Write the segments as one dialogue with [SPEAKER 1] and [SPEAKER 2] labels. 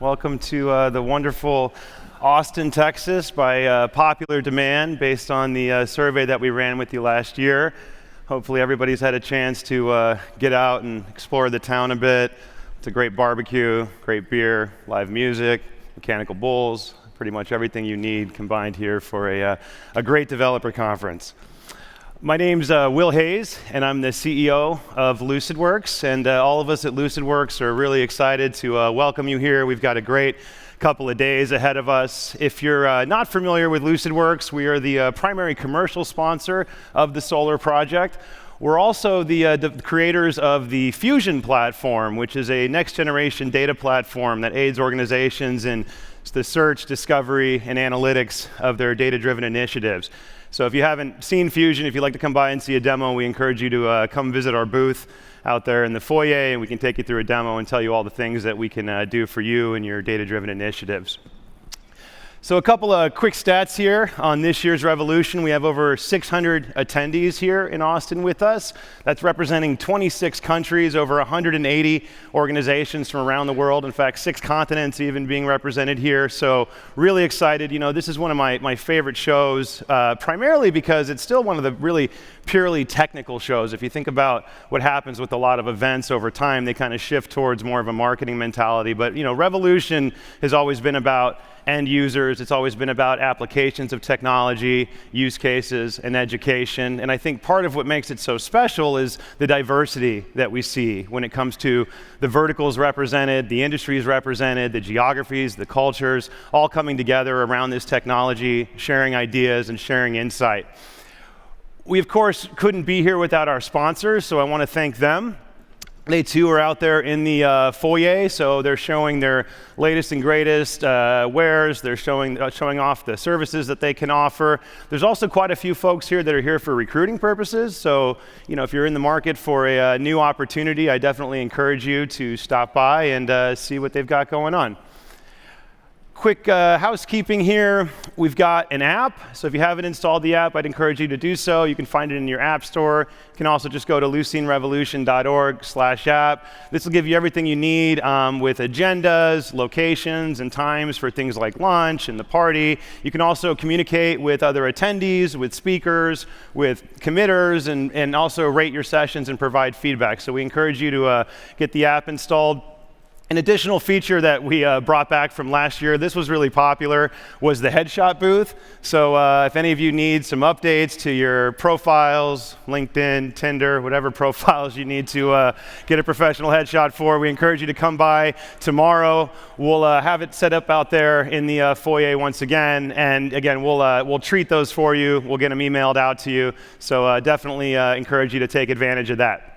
[SPEAKER 1] Welcome to the wonderful Austin, Texas, by popular demand based on the survey that we ran with you last year. Hopefully everybody's had a chance to get out and explore the town a bit. It's a great barbecue, great beer, live music, mechanical bulls, pretty much everything you need combined here for a great developer conference. My name's Will Hayes, and I'm the CEO of Lucidworks, and all of us at Lucidworks are really excited to welcome you here. We've got a great couple of days ahead of us. If you're not familiar with Lucidworks, we are the primary commercial sponsor of the solar project. We're also the creators of the Fusion platform, which is a next-generation data platform that aids organizations in the search, discovery, and analytics of their data-driven initiatives. So if you haven't seen Fusion, if you'd like to come by and see a demo, we encourage you to come visit our booth out there in the foyer, and we can take you through a demo and tell you all the things that we can do for you and your data-driven initiatives. So a couple of quick stats here on this year's Revolution. We have over 600 attendees here in Austin with us. That's representing 26 countries, over 180 organizations from around the world. In fact, 6 continents even being represented here. So really excited. You know, this is one of my favorite shows, primarily because it's still one of the really purely technical shows. If you think about what happens with a lot of events over time, they kind of shift towards more of a marketing mentality. But you know, Revolution has always been about end users. It's always been about applications of technology, use cases, and education. And I think part of what makes it so special is the diversity that we see when it comes to the verticals represented, the industries represented, the geographies, the cultures, all coming together around this technology, sharing ideas and sharing insight. We, of course, couldn't be here without our sponsors, so I want to thank them. They too are out there in the foyer, so they're showing their latest and greatest wares. They're showing off the services that they can offer. There's also quite a few folks here that are here for recruiting purposes. So, you know, if you're in the market for a new opportunity, I definitely encourage you to stop by and see what they've got going on. Quick housekeeping here. We've got an app, so if you haven't installed the app, I'd encourage you to do so. You can find it in your app store. You can also just go to lucinerevolution.org/app. This will give you everything you need with agendas, locations, and times for things like lunch and the party. You can also communicate with other attendees, with speakers, with committers, and also rate your sessions and provide feedback. So we encourage you to get the app installed. An additional feature that we brought back from last year, this was really popular, was the headshot booth. So if any of you need some updates to your profiles, LinkedIn, Tinder, whatever profiles you need to get a professional headshot for, we encourage you to come by tomorrow. We'll have it set up out there in the foyer once again. And again, we'll treat those for you. We'll get them emailed out to you. So definitely encourage you to take advantage of that.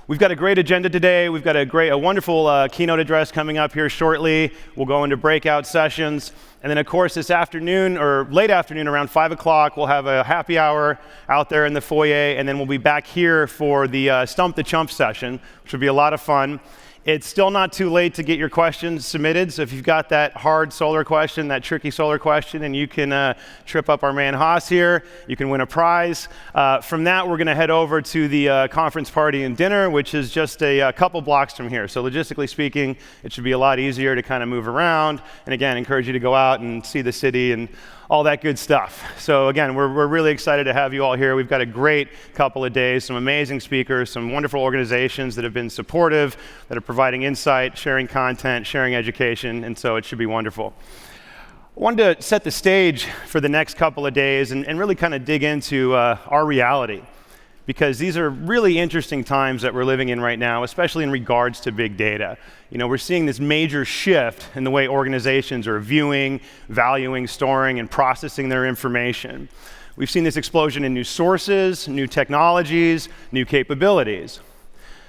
[SPEAKER 1] We've got a great agenda today. We've got a wonderful keynote address coming up here shortly. We'll go into breakout sessions. And then, of course, this afternoon, or late afternoon, around 5 o'clock, we'll have a happy hour out there in the foyer. And then we'll be back here for the Stump the Chump session, which will be a lot of fun. It's still not too late to get your questions submitted, so if you've got that hard solar question, that tricky solar question, and you can trip up our man Haas here, you can win a prize. From that, we're going to head over to the conference party and dinner, which is just a couple blocks from here. So logistically speaking, it should be a lot easier to kind of move around. And again, encourage you to go out and see the city and all that good stuff. So again, we're really excited to have you all here. We've got a great couple of days, some amazing speakers, some wonderful organizations that have been supportive, that are providing insight, sharing content, sharing education, and so it should be wonderful. I wanted to set the stage for the next couple of days and really kind of dig into our reality, because these are really interesting times that we're living in right now, especially in regards to big data. You know, we're seeing this major shift in the way organizations are viewing, valuing, storing, and processing their information. We've seen this explosion in new sources, new technologies, new capabilities.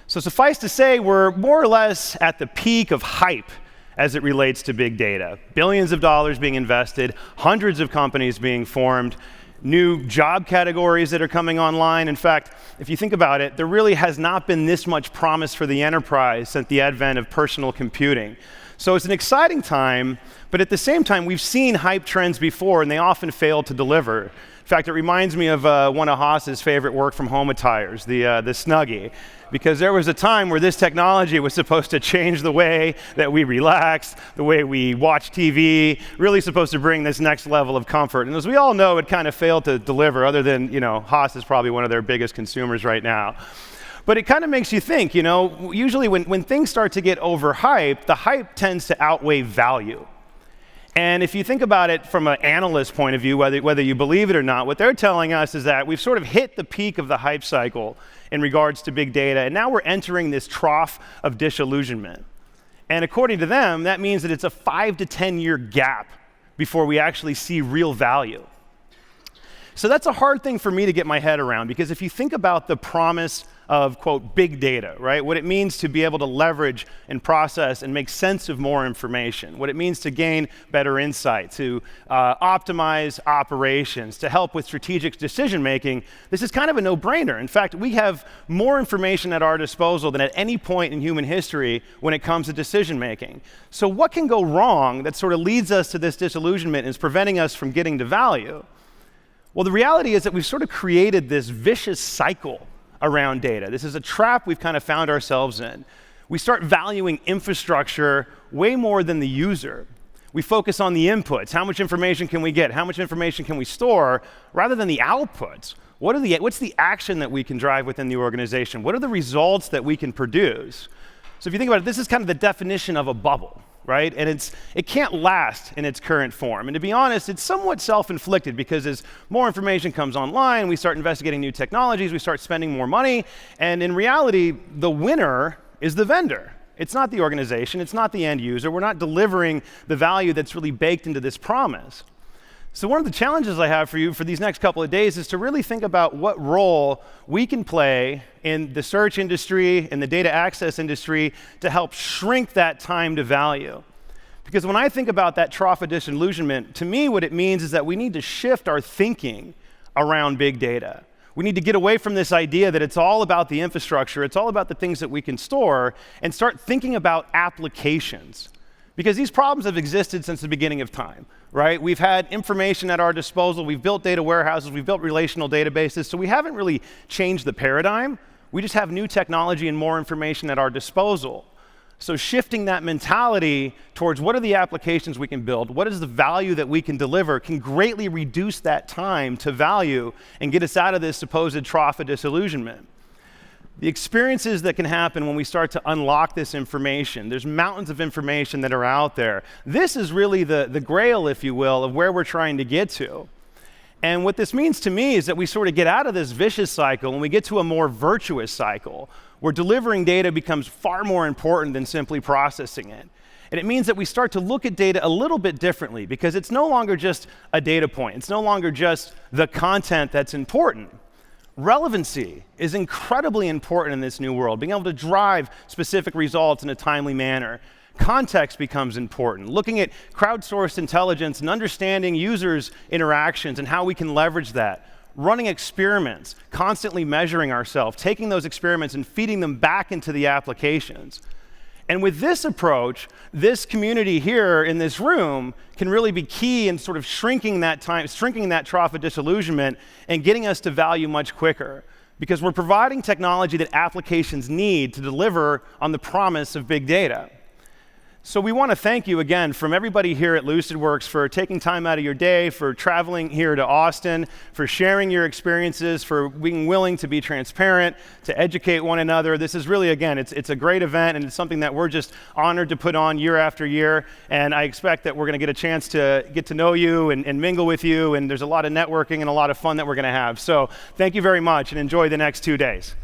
[SPEAKER 1] So suffice to say, we're more or less at the peak of hype as it relates to big data. Billions of dollars being invested, hundreds of companies being formed, new job categories that are coming online. In fact, if you think about it, there really has not been this much promise for the enterprise since the advent of personal computing. So it's an exciting time, but at the same time, we've seen hype trends before, and they often fail to deliver. fact, it reminds me of one of Haas's favorite work-from-home attires, the Snuggie, because there was a time where this technology was supposed to change the way that we relax, the way we watch TV, really supposed to bring this next level of comfort. And as we all know, it kind of failed to deliver, other than, Haas is probably one of their biggest consumers right now. But it kind of makes you think, usually when things start to get overhyped, the hype tends to outweigh value. And if you think about it from an analyst point of view, whether you believe it or not, what they're telling us is that we've sort of hit the peak of the hype cycle in regards to big data, and now we're entering this trough of disillusionment. And according to them, that means that it's a 5 to 10 year gap before we actually see real value. So that's a hard thing for me to get my head around, because if you think about the promise of, quote, big data, right? What it means to be able to leverage and process and make sense of more information, what it means to gain better insight, to optimize operations, to help with strategic decision-making, this is kind of a no-brainer. In fact, we have more information at our disposal than at any point in human history when it comes to decision-making. So what can go wrong that sort of leads us to this disillusionment and is preventing us from getting to value? Well, the reality is that we've sort of created this vicious cycle around data. This is a trap we've kind of found ourselves in. We start valuing infrastructure way more than the user. We focus on the inputs. How much information can we get? How much information can we store? Rather than the outputs. What's the action that we can drive within the organization? What are the results that we can produce? So if you think about it, this is kind of the definition of a bubble, right? And it can't last in its current form. And to be honest, it's somewhat self-inflicted, because as more information comes online, we start investigating new technologies, we start spending more money, and in reality, the winner is the vendor. It's not the organization, it's not the end user. We're not delivering the value that's really baked into this promise. So one of the challenges I have for you for these next couple of days is to really think about what role we can play in the search industry and the data access industry to help shrink that time to value. Because when I think about that trough of disillusionment, to me what it means is that we need to shift our thinking around big data. We need to get away from this idea that it's all about the infrastructure, it's all about the things that we can store, and start thinking about applications. Because these problems have existed since the beginning of time, right? We've had information at our disposal, we've built data warehouses, we've built relational databases, so we haven't really changed the paradigm. We just have new technology and more information at our disposal. So shifting that mentality towards what are the applications we can build, what is the value that we can deliver, can greatly reduce that time to value and get us out of this supposed trough of disillusionment. The experiences that can happen when we start to unlock this information, there's mountains of information that are out there. This is really the grail, if you will, of where we're trying to get to. And what this means to me is that we sort of get out of this vicious cycle and we get to a more virtuous cycle, where delivering data becomes far more important than simply processing it. And it means that we start to look at data a little bit differently, because it's no longer just a data point. It's no longer just the content that's important. Relevancy is incredibly important in this new world, being able to drive specific results in a timely manner. Context becomes important. Looking at crowdsourced intelligence and understanding users' interactions and how we can leverage that. Running experiments, constantly measuring ourselves, taking those experiments and feeding them back into the applications. And with this approach, this community here in this room can really be key in sort of shrinking that trough of disillusionment and getting us to value much quicker. Because we're providing technology that applications need to deliver on the promise of big data. So we want to thank you again from everybody here at Lucidworks for taking time out of your day, for traveling here to Austin, for sharing your experiences, for being willing to be transparent, to educate one another. This is really, again, it's a great event, and it's something that we're just honored to put on year after year. And I expect that we're going to get a chance to get to know you and mingle with you, and there's a lot of networking and a lot of fun that we're going to have. So thank you very much, and enjoy the next 2 days.